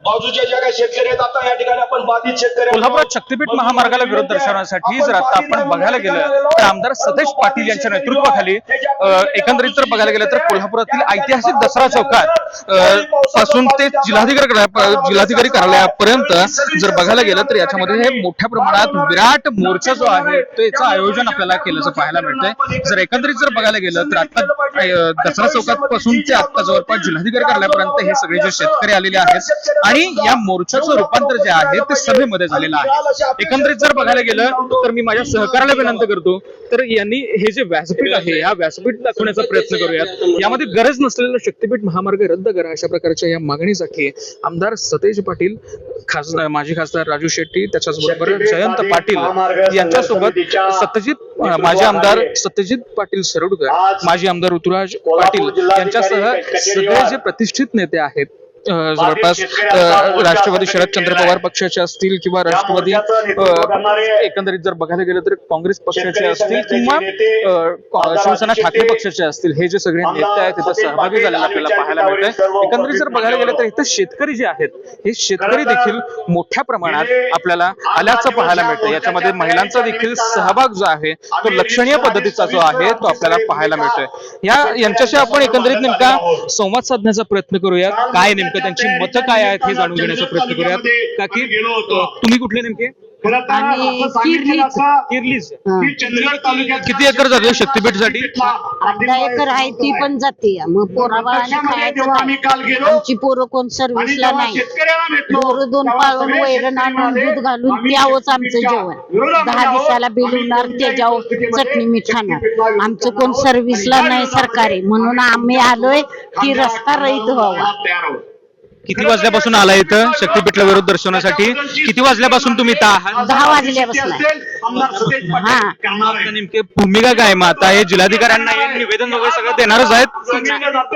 बाजूच्या ज्या काही शेतकरी आहेत आता या ठिकाणी आपण बाधित शेतकरी कोल्हापुरात शक्तीपीठ महामार्गाला विरोध दर्शवण्यासाठी जर आता आपण बघायला गेलं तर आमदार सतेज पाटील यांच्या नेतृत्वाखाली एकंदरीत जर बघायला गेलं तर कोल्हापुरातील ऐतिहासिक दसरा चौकात पासून ते जिल्हाधिकारी कार्यालयापर्यंत जर बघायला गेलं तर याच्यामध्ये हे मोठ्या प्रमाणात विराट मोर्चा जो आहे त्याचं आयोजन आपल्याला केल्याचं पाहायला मिळतंय। जर एकंदरीत जर बघायला गेलं तर आता दसरा चौकात पासून ते आता जवळपास जिल्हाधिकारी कार्यालयापर्यंत हे सगळे जे शेतकरी आलेले आहेत आणि या मोर्चाचं रूपांतर जे आहे ते सभेमध्ये झालेलं आहे। एकंदरीत जर बघायला गेलं तर मी माझ्या सहकार्याला विनंती करतो तर यांनी हे जे व्यासपीठ आहे या व्यासपीठ दाखवण्याचा प्रयत्न करूयात। यामध्ये गरज नसलेलं शक्तीपीठ महामार्ग रद्द करा अशा प्रकारच्या या मागणीसाठी आमदार सतेज पाटील, खासदार माजी खासदार राजू शेट्टी, त्याच्याचबरोबर जयंत पाटील यांच्यासोबत माजी आमदार सत्यजित पाटील सरोडकर, माजी आमदार ऋतुराज पाटील यांच्यासह सगळे जे प्रतिष्ठित नेते आहेत जवळपास राष्ट्रवादी शरदचंद्र पवार पक्षाचे असतील किंवा राष्ट्रवादी एकंदरीत जर बघायला गेलं तर काँग्रेस पक्षाचे असतील किंवा शिवसेना ठाकरे पक्षाचे असतील, हे जे सगळे नेते आहेत तिथे सहभागी झालेले आपल्याला पाहायला मिळतंय। एकंदरीत जर बघायला गेलं तर इथं शेतकरी जे आहेत हे शेतकरी देखील मोठ्या प्रमाणात आपल्याला आल्याचं पाहायला मिळतं। याच्यामध्ये महिलांचा देखील सहभाग जो आहे तो लक्षणीय पद्धतीचा जो आहे तो आपल्याला पाहायला मिळतोय। यांच्याशी आपण एकंदरीत नेमका संवाद साधण्याचा प्रयत्न करूया। काय नेमकं त्यांची मतं काय आहेत हे जाणून घेण्याचा प्रयत्न करूयात। काकी, तुम्ही कुठले नेमके? किती एकर जाते शक्तीपीठसाठी? अर्धा एकर आहे ती पण जाते। मग पोराबाळाने खायचं काय? आमची पोरं कोण सर्व्हिसला नाही, पोरं दोन पाळून वैरण आणून दूध घालून द्यावंच आमचं जेवण। 10 दिवसाला बिल होणार, त्याच्यावर चटणी मीठ खाणार। आमचं कोण सर्व्हिसला नाही सरकारी, म्हणून आम्ही आलोय की रस्ता रहित व्हावा। किती वाजल्यापासून आला इथं शक्तीपीठला विरोध दर्शवण्यासाठी? किती वाजल्यापासून तुम्ही इथं आहात? 10 वाजल्यापासून। नेमके भूमिका काय मग आता? हे जिल्हाधिकाऱ्यांना हे निवेदन वगैरे सगळं देणारच आहेत?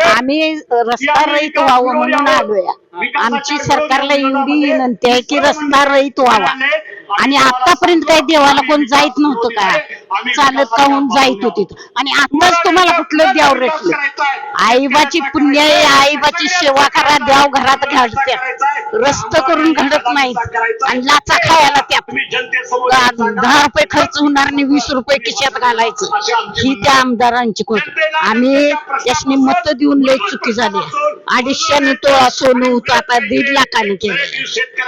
आम्ही रस्ता रहित व्हावं म्हणून आलोय। आमची सरकारला एवढी विनंती आहे की रस्ता रहित व्हावा। आणि आतापर्यंत काही देवाला कोण जायत नव्हतं का? चालत काहून जायत होती आणि आताच तुम्हाला कुठलं देव रेटलं? आईबाची पुण्य आहे, आईबाची सेवा करा, देव घरात घालते, रस्त करून घडत नाही आणि लाचा खायला त्या 10 रुपये खर्च होणार आणि 20 रुपये खिशात घालायचं, ही त्या आमदारांची गोष्ट। आम्ही यासनी मत देऊन लय चुकी झाली। 250 तो सोनं होतं, आता 1.5 लाखाने केलं।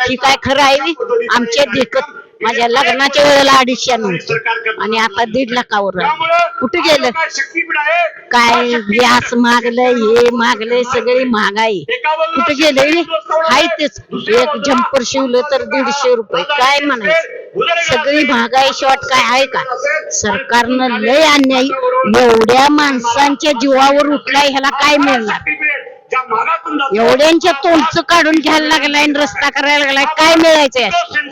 ही काय खरं आहे? आमच्या देखत माझ्या लग्नाच्या वेळेला 250 होतं आणि आता 1.5 लाखावर कुठे गेलं? काय गॅस मागलंय, हे मागलंय, सगळी महागाई कुठे गेलंय? हाय तेच एक जम्पर शिवलं तर 150 रुपये, काय म्हणायचं? सगळी महागाई शॉर्ट काय आहे का? सरकारनं लय अन्याय, एवढ्या माणसांच्या जीवावर उठलाय, ह्याला काय मिळणार? एवढ्यांच्या तोंडचं काढून घ्यायला लागलाय आणि रस्ता करायला लागलाय, काय मिळायचंय?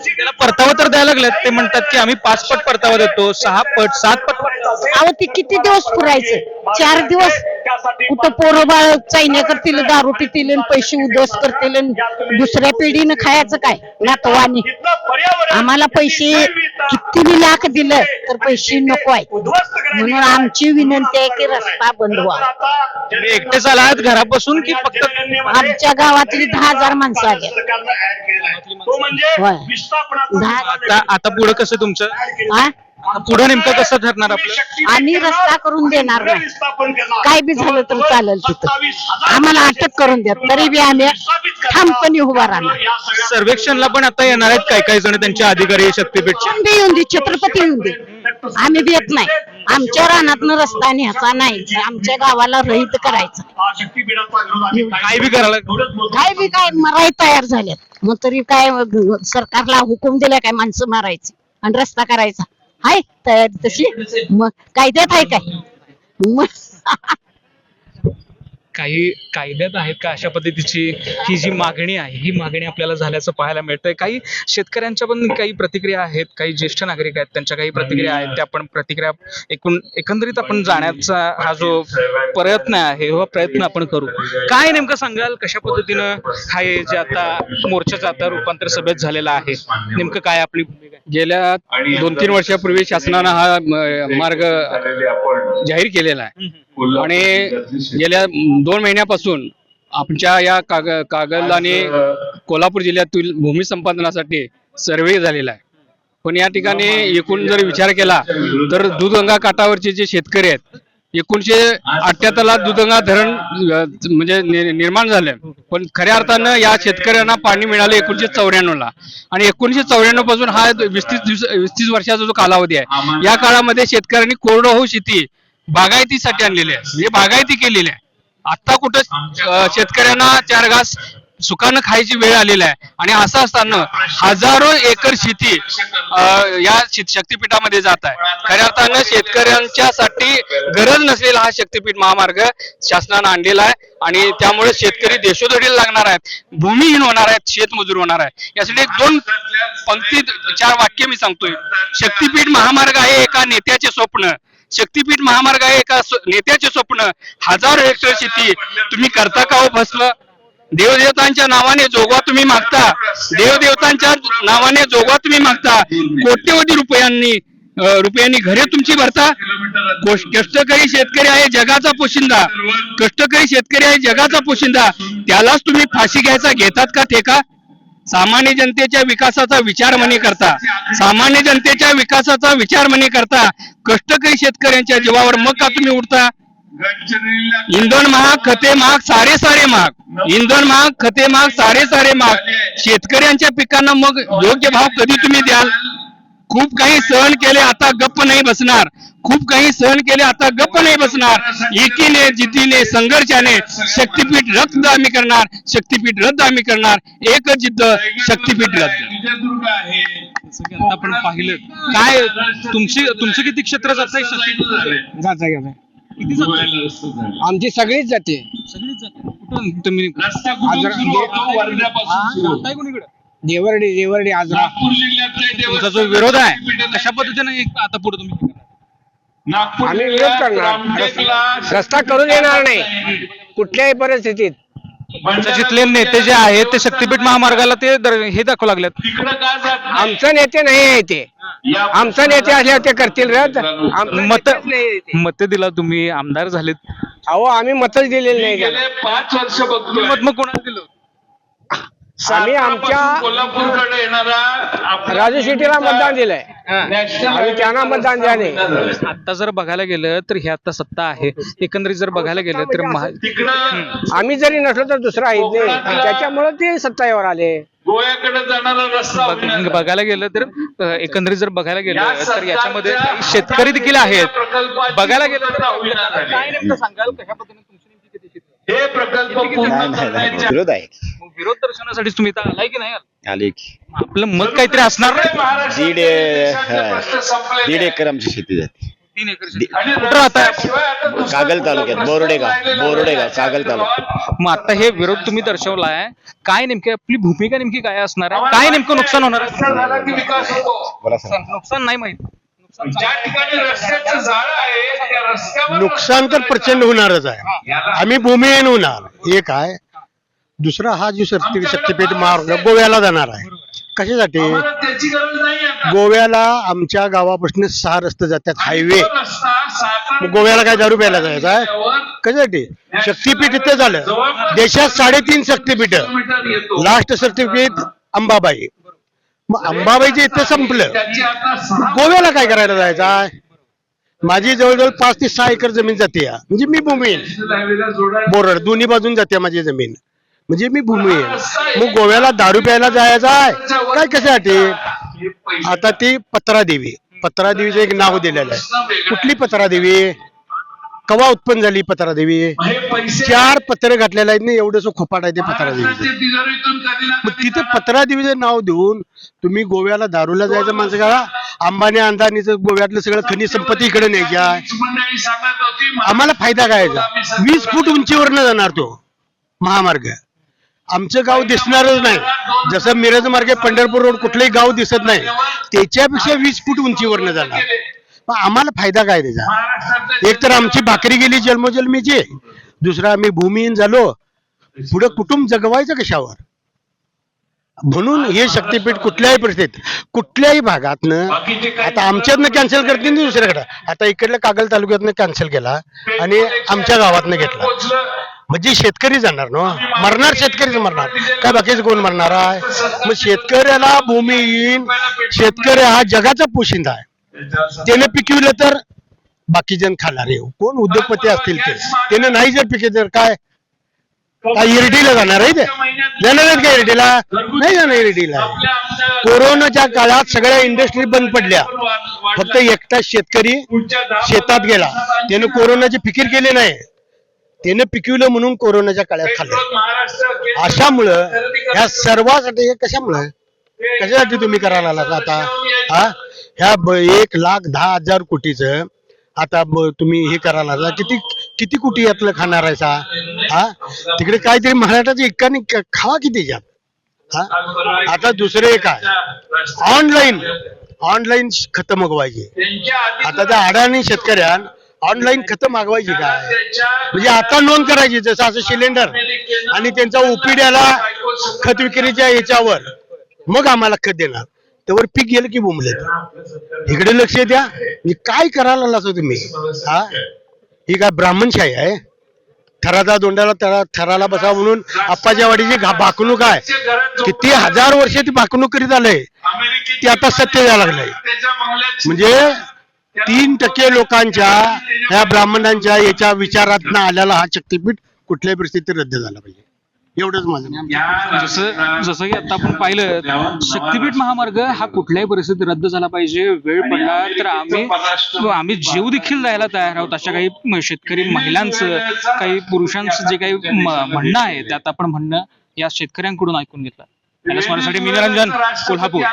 त्याला परतावा तर द्यायला लागलेत, ते म्हणतात की आम्ही 5 पट परतावा देतो, 6 पट 7 पट। अहो ते किती दिवस पुरायचं? 4 दिवस कुठं पोरं बाळ चायने करतील, दारू पितील, पैसे उद्ध्वस्त करतील, दुसऱ्या पिढीनं खायचं काय? नातवानी आम्हाला पैसे किती लाख दिलं तर पैसे नको आहे, म्हणून आमची विनंती आहे की रस्ता बंद व्हावा। तुम्ही एकटेच आलात घरापासून की फक्त? आमच्या गावातली 10,000 माणसं आली। आता पुढे कसं तुमचं? पुढे नेमकं कसं ठरणार आपलं? आम्ही रस्ता करून देणार नाही, काय बी झालं तर चालेल, तिथं आम्हाला अटक करून द्या, तरी बी आम्ही ठामपणे उभा राहणार। सर्वेक्षणला पण आता येणार आहेत काही जण, त्यांचे अधिकारी शक्तीपीठचे येऊन दे, छत्रपती येऊन दे, आम्ही बी येत नाही। आमच्या रानातनं रस्ता न्यायचा नाही, आमच्या गावाला रहित करायचं, काय बी करायला काय मराय तयार झाल्यात। मग तरी काय सरकारला हुकूम दिलाय काय माणसं मारायची आणि रस्ता करायचा? हाय तयारी तशी, मग कायद्यात आहे काय? मग काही कायद्यात आहेत का अशा पद्धतीची ही जी मागणी आहे, ही मागणी आपल्याला झाल्याचं पाहायला मिळतंय। काही शेतकऱ्यांच्या पण काही प्रतिक्रिया आहेत, काही ज्येष्ठ नागरिक आहेत त्यांच्या काही प्रतिक्रिया आहेत, त्या आपण प्रतिक्रिया एकंदरीत आपण जाण्याचा हा जो प्रयत्न आहे हा प्रयत्न आपण करू। काय नेमकं सांगाल, कशा पद्धतीनं हा जे आता मोर्चाचा आता रूपांतर सभेत झालेला आहे, नेमकं काय आपली भूमिका? गेल्या 2-3 वर्षापूर्वी शासनानं हा मार्ग जाहीर केलेला आहे आणि गेल्या 2 महिन्यापासून आमच्या या कागल आणि कोल्हापूर जिल्ह्यातील भूमी संपादनासाठी सर्वे झालेला आहे. पण या ठिकाणी एकूण जर विचार केला तर दूधगंगा काठावरचे जे शेतकरी आहेत 1978ला दूधगंगा धरण म्हणजे निर्माण झालं, पण खऱ्या अर्थानं या शेतकऱ्यांना पाणी मिळालं 1994ला आणि 1994 पासून हा 20-30 वर्षाचा जो कालावधी आहे, या काळामध्ये शेतकऱ्यांनी कोरडवाहू शेती बागायतीसाठी आणलेली आहे, म्हणजे बागायती केलेली आहे. आता कुठं शेतकऱ्यांना 4 घास सुखानं खायची वेळ आलेली आहे आणि असं असताना हजारो एकर शेती या शक्तीपीठामध्ये जात आहे. खऱ्या अर्थानं शेतकऱ्यांच्यासाठी गरज नसलेला हा शक्तीपीठ महामार्ग शासनानं आणलेला आहे आणि त्यामुळे शेतकरी देशोधडीला लागणार आहेत, भूमिहीन होणार आहेत, शेतमजूर होणार आहे. यासाठी 2 पंक्ती 4 वाक्य मी सांगतोय. शक्तीपीठ महामार्ग आहे एका नेत्याचे स्वप्न, शक्तीपीठ महामार्ग आहे एका नेत्याचे स्वप्न, हजारो हेक्टर शेती तुम्ही करता का हो भस्म? देवदेवतांच्या नावाने जोगवा तुम्ही मागता, देवदेवतांच्या नावाने जोगवा तुम्ही मागता, कोट्यवधी रुपयांनी घरे तुमची भरता. कष्टकरी शेतकरी आहे जगाचा पोशिंदा, कष्टकरी शेतकरी आहे जगाचा पोशिंदा, त्यालाच तुम्ही फाशी घ्यायचा घेतात का ठेका? सामान्य जनतेच्या विकासाचा विचार म्हणे करता, सामान्य जनतेच्या विकासाचा विचार म्हणे करता, कष्टकरी शेतकऱ्यांच्या जीवावर मग का तुम्ही उठता? इंधन महाग, खते महाग, सारे महाग, इंधन महाग, खते महाग, सारे महाग, शेतकऱ्यांच्या पिकांना मग योग्य भाव कधी तुम्ही द्याल? खूप काही सहन केले आता गप्प नाही बसणार, खूप काही सहन केले आता गप्प नाही बसणार, एकीने जिद्दीने संघर्षाने शक्तीपीठ रद्द आम्ही करणार, शक्तीपीठ रद्द आम्ही करणार, एकच जिद्द शक्तीपीठ रद्द. आपण पाहिलं काय तुमचं किती क्षेत्र जात आहे? आमची सगळीच जाते. कुठून तुम्ही देवर्डी आजरा. तुमचा जो विरोध आहे कशा पद्धतीने आता पुढे तुम्ही आम्ही विरोध करणार, रस्ता करून देणार नाही कुठल्याही परिस्थितीत. जिथले नेते जे आहेत ते शक्तीपीठ महामार्गाला ते हे दाखवू लागलेत. आमचे नेते नाही आहे ते, आमचे नेते असल्यावर ते करतील रद्द. मत दिला तुम्ही, आमदार झालेत. अहो आम्ही मतच दिलेले नाही त्याला. 5 वर्ष बघतोय मत मग कोणाला दिलं? आम्ही आमच्या कोल्हापूरकडे येणारा राजू शेट्टीला मतदान दिलंय, आम्ही त्यांना मतदान द्या नाही. आता जर बघायला गेलं तर ही आता सत्ता आहे, एकंदरीत जर बघायला गेलं तर आम्ही जरी नसलो तर दुसरं आहेत नाही, त्याच्यामुळे ते सत्तावर आले. गोव्याकडे जाणारा रस्ता बघायला गेलं तर एकंदरीत जर बघायला गेलं तर याच्यामध्ये काही शेतकरी देखील आहेत. बघायला गेलं तर काय नेमकं सांगाल, कशा पद्धतीने तुमची नेमकी किती शेती? हे प्रकल्प पूर्ण करण्याच्या विरोध आहे. मग विरोध दर्शनासाठी तुम्ही इथं आलाय की नाही? आले की आपलं मत काहीतरी असणार नाही? दीड एकर आमची शेती जाते. 3 एकर शेती. कुठं राहताय? कागल तालुक्यात बोरोडे गाव कागल तालुक्यात. मग आता हे विरोध तुम्ही दर्शवलाय, काय नेमकी आपली भूमिका नेमकी काय असणार आहे? काय नेमकं नुकसान होणार आहे? झाला की विकास होतो. बोला सर. नुकसान नाही माहित. ज्या ठिकाणी रस्त्याचं जाळं आहे त्या रस्त्यावर नुकसान तर प्रचंड होणारच आहे. आम्ही भूमिहीन होणार एक आहे. दुसरा हा जो शक्तीपीठ मार्ग गोव्याला जाणार आहे. कशासाठी? आम्हाला त्याची गरज नाही आता. गोव्याला आमच्या गावापासून 6 रस्ते जातात, हायवे. रस्ता सातारा गोव्याला काय दारू प्यायला जायचं आहे? कशासाठी? शक्तीपीठ इथे झालं. देशात 3.5 शक्तीपीठ, किलोमीटर येतो. लास्ट शक्तीपीठ अंबाबाई. मग अंबाबाईचे इथे संपलं, त्याची आता 6 गोव्याला काय करायला जायचं आहे? माझी जवळजवळ 5 ते 6 एकर जमीन जाते, म्हणजे मी भूमिहीन. हायवेला जोडायचं. बोरड दोन्ही बाजून जाते माझी जमीन, म्हणजे मी भूमिहीन. मग गोव्याला दारू प्यायला जायचं आहे काय? कशासाठी? हे पैसे आता ती पत्रादेवीचं एक नाव दिलेलं आहे. कुठली पत्रादेवी? कवा उत्पन्न झाली पत्रादेवी? हे पैसे 4 पत्र घातलेलं आहे ना, एवढंसं खोपाट आहे ते पत्रादेवीचं. महाराष्ट्राच्या तिजोरीतून कधी ना मग कधी तिथे पत्रादेवीचं नाव देऊन तुम्ही गोव्याला दारूला जायचं माणसं का? अंबानी अंदानीचं गोव्यातलं सगळं खनिज संपत्ती इकडे न्यायच्या. मंडळी सांगत होती आम्हाला फायदा काय याचा? 20 फूट उंचीवरनं जाणार तो महामार्ग. आमचं गाव दिसणारच नाही. जसं मिरज मार्गे पंढरपूर रोड कुठलंही गाव दिसत नाही, त्याच्यापेक्षा 20 फूट उंचीवरनं जाणार. मग आम्हाला फायदा काय त्याचा? महाराष्ट्रातल्या एक तर आमची भाकरी गेली जन्मोजन्मीची, दुसरा आम्ही भूमिहीन झालो, पुढे कुटुंब जगवायचं कशावर? म्हणून हे शक्तीपीठ कुठल्याही परिस्थितीत कुठल्याही भागातनं आता आमच्यातनं कॅन्सल करतील ना दुसऱ्याकडे. आता इकडल्या कागल तालुक्यातनं कॅन्सल केला आणि आमच्या गावातनं घेतला. पोहोचलं म्हणजे शेतकरी जाणार ना, मरणार शेतकरीच मरणार, काय बाकीचं कोण मरणार आहे? मग शेतकऱ्याला भूमी येईन, शेतकरी हा जगाचा पोशिंदा आहे. त्याने पिकविलं तर बाकी जण खाणार आहे, कोण उद्योगपती असतील ते. त्याने नाही जर पिकवलं तर काय इरडीला जाणार आहे? ते जाणार आहेत का इरडीला? नाही जाणार इरडीला. कोरोनाच्या काळात सगळ्या इंडस्ट्री बंद पडल्या, फक्त एकटा शेतकरी शेतात गेला, त्याने कोरोनाची फिकीर केली नाही, त्याने पिकविलं म्हणून कोरोनाच्या काळात खाल्लं. अशामुळं ह्या सर्वांसाठी कशासाठी तुम्ही करायला आलात आता? हा, ह्या 1,10,000 कोटीचं आता तुम्ही हे करायला आला, किती कोटी यातलं खाणार आहे सा? हा, तिकडे काहीतरी महाराष्ट्राचं एकाने खावा किती त्याच्यात. हा, आता दुसरे एक आहे ऑनलाईन खतं मागवायची. आता त्या अडाणी शेतकऱ्यां ऑनलाईन खतं मागवायची काय? म्हणजे आता नोंद करायची, जसं असं सिलेंडर आणि त्यांचा ओपीडीला खत विक्रीच्या याच्यावर, मग आम्हाला खत देणार. त्यावर पीक गेलं की बोंबलेत. इकडे लक्ष द्या. म्हणजे काय करायला लागला तुम्ही? हा, ही काय ब्राह्मणशाही आहे? थराचा दोंडाला थराला बसा म्हणून आप्पाच्या वाडीची भाकणूक आहे. किती 1000 वर्ष ती भाकणूक करीत आलंय, ती आता सत्य द्यायला लागलंय. म्हणजे 3% लोकांच्या ह्या ब्राह्मणांच्या याच्या विचारात आलेला हा शक्तीपीठ कुठल्याही परिस्थितीत रद्द झाला पाहिजे, एवढंच माझं. जसं की आता आपण पाहिलं, शक्तीपीठ महामार्ग हा कुठल्याही परिस्थितीत रद्द झाला पाहिजे. वेळ पडला तर आम्ही जीव देखील द्यायला तयार आहोत, अशा काही शेतकरी महिलांचं, काही पुरुषांचं जे काही म्हणणं आहे त्यात आपण म्हणणं या शेतकऱ्यांकडून ऐकून घेतलं. मी निरंजन, कोल्हापूर.